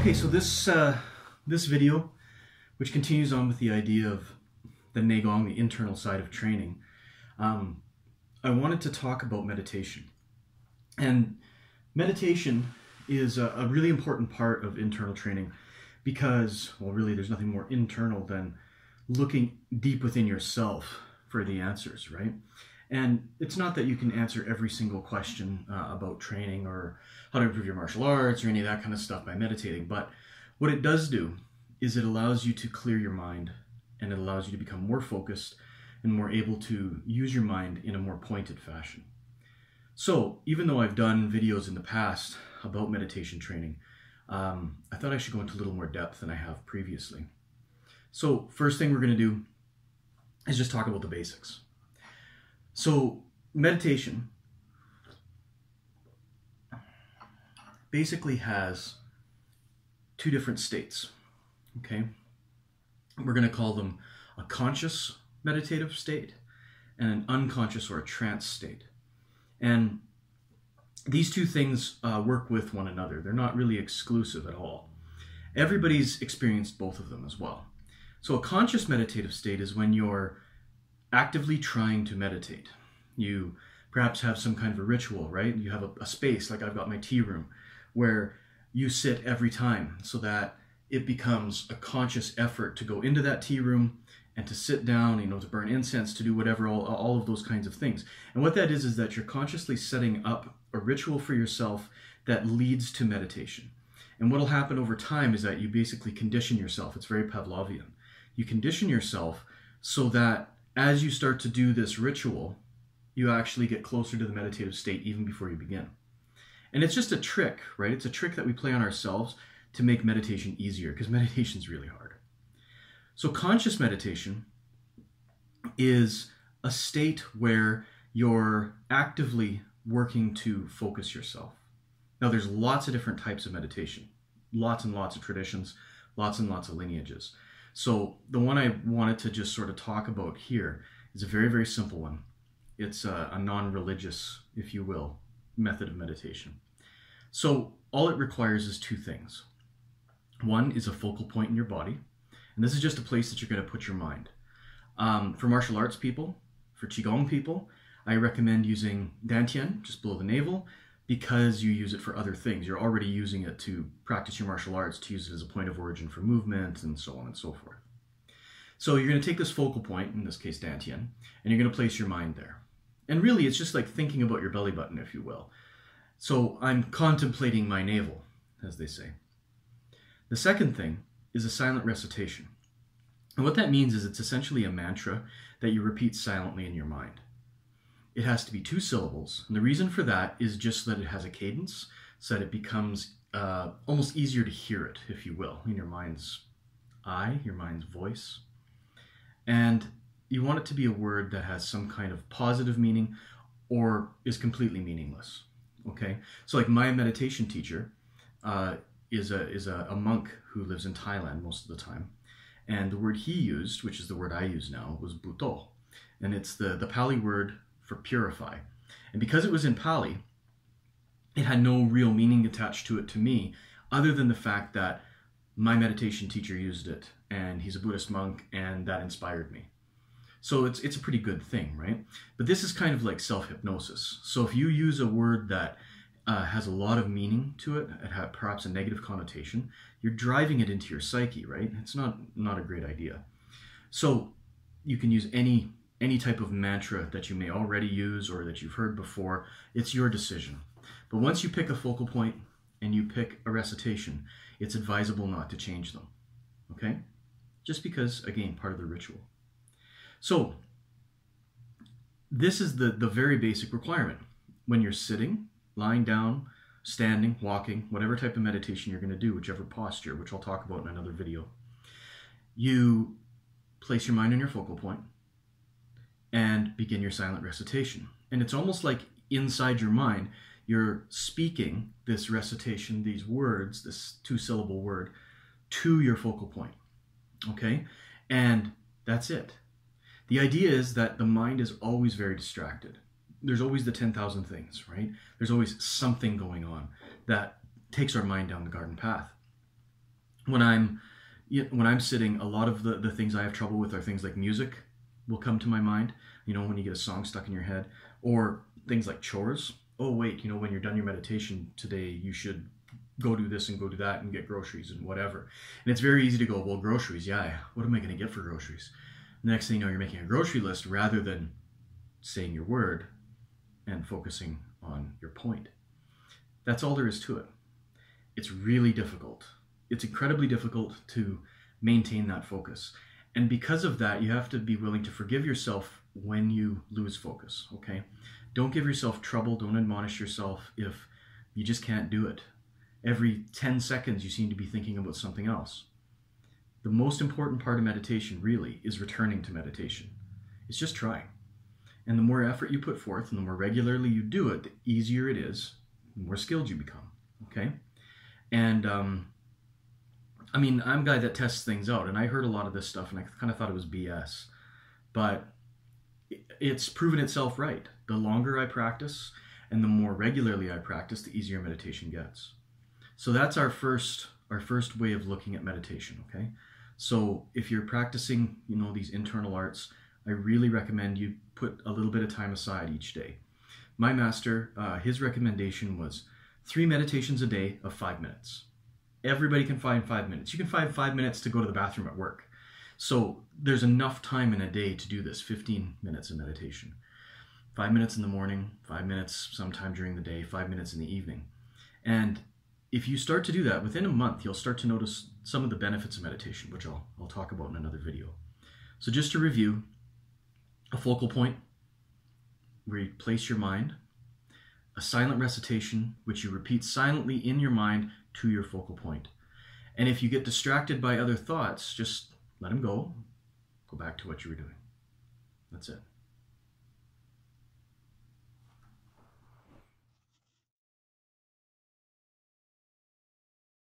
Okay, so this video, which continues on with the idea of the Neigong, the internal side of training, I wanted to talk about meditation. And meditation is a really important part of internal training because, well, really there's nothing more internal than looking deep within yourself for the answers, right? And it's not that you can answer every single question about training or how to improve your martial arts or any of that kind of stuff by meditating, but what it does do is it allows you to clear your mind, and it allows you to become more focused and more able to use your mind in a more pointed fashion. So even though I've done videos in the past about meditation training, I thought I should go into a little more depth than I have previously. So first thing we're going to do is just talk about the basics. So meditation basically has two different states, okay? We're going to call them a conscious meditative state and an unconscious or a trance state. And these two things work with one another. They're not really exclusive at all. Everybody's experienced both of them as well. So a conscious meditative state is when you're actively trying to meditate. You perhaps have some kind of a ritual, right? You have a space, like I've got my tea room, where you sit every time so that it becomes a conscious effort to go into that tea room and to sit down, to burn incense, to do whatever, all of those kinds of things. And what that is that you're consciously setting up a ritual for yourself that leads to meditation. And what will happen over time is that you basically condition yourself. It's very Pavlovian. You condition yourself so that as you start to do this ritual, you actually get closer to the meditative state even before you begin. And it's just a trick, right? It's a trick that we play on ourselves to make meditation easier, because meditation is really hard. So conscious meditation is a state where you're actively working to focus yourself. Now, there's lots of different types of meditation, lots and lots of traditions, lots and lots of lineages. So the one I wanted to just sort of talk about here is a very, very simple one. It's a non-religious, if you will, method of meditation. So all it requires is two things. One is a focal point in your body, and this is just a place that you're going to put your mind. For martial arts people, for Qigong people, I recommend using Dantian, just below the navel, because you use it for other things. You're already using it to practice your martial arts, to use it as a point of origin for movement, and so on and so forth. So you're going to take this focal point, in this case Dantian, and you're going to place your mind there. And really, it's just like thinking about your belly button, if you will. So I'm contemplating my navel, as they say. The second thing is a silent recitation. And what that means is it's essentially a mantra that you repeat silently in your mind. It has to be 2 syllables, and the reason for that is just that it has a cadence, so that it becomes almost easier to hear it, if you will, in your mind's eye, your mind's voice. And you want it to be a word that has some kind of positive meaning or is completely meaningless, okay? So like my meditation teacher is a monk who lives in Thailand most of the time. And the word he used, which is the word I use now, was buto. And it's the Pali word for purify. And because it was in Pali, it had no real meaning attached to it to me, other than the fact that my meditation teacher used it, and he's a Buddhist monk, and that inspired me. So it's a pretty good thing, right? But this is kind of like self-hypnosis. So if you use a word that has a lot of meaning to it, it has perhaps a negative connotation, you're driving it into your psyche, right? It's not a great idea. So you can use any type of mantra that you may already use or that you've heard before. It's your decision. But once you pick a focal point and you pick a recitation, it's advisable not to change them, okay? Just because, again, part of the ritual. So this is the very basic requirement. When you're sitting, lying down, standing, walking, whatever type of meditation you're going to do, whichever posture, which I'll talk about in another video, you place your mind on your focal point and begin your silent recitation. And it's almost like inside your mind, you're speaking this recitation, these words, this 2-syllable word, to your focal point, okay? And that's it. The idea is that the mind is always very distracted. There's always the 10,000 things, right? There's always something going on that takes our mind down the garden path. when I'm sitting, a lot of the things I have trouble with are things like music will come to my mind. You know, when you get a song stuck in your head, or things like chores. Oh wait, you know, when you're done your meditation today, you should go do this and go do that and get groceries and whatever. And it's very easy to go, well, groceries, yeah, what am I going to get for groceries? The next thing you know, you're making a grocery list rather than saying your word and focusing on your point. That's all there is to it. It's really difficult. It's incredibly difficult to maintain that focus. And because of that, you have to be willing to forgive yourself when you lose focus, okay? Don't give yourself trouble. Don't admonish yourself if you just can't do it. Every 10 seconds, you seem to be thinking about something else. The most important part of meditation, really, is returning to meditation. It's just trying. And the more effort you put forth and the more regularly you do it, the easier it is, the more skilled you become, okay? And, I mean, I'm a guy that tests things out, and I heard a lot of this stuff, and I kind of thought it was BS. But it's proven itself right. The longer I practice, and the more regularly I practice, the easier meditation gets. So that's our first way of looking at meditation, okay? So if you're practicing, you know, these internal arts, I really recommend you put a little bit of time aside each day. My master, his recommendation was 3 meditations a day of 5 minutes. Everybody can find 5 minutes. You can find 5 minutes to go to the bathroom at work. So there's enough time in a day to do this, 15 minutes of meditation. 5 minutes in the morning, 5 minutes sometime during the day, 5 minutes in the evening. And if you start to do that, within a month, you'll start to notice some of the benefits of meditation, which I'll talk about in another video. So just to review, a focal point where you place your mind, a silent recitation, which you repeat silently in your mind to your focal point. And if you get distracted by other thoughts, just let them go. Go back to what you were doing. That's it.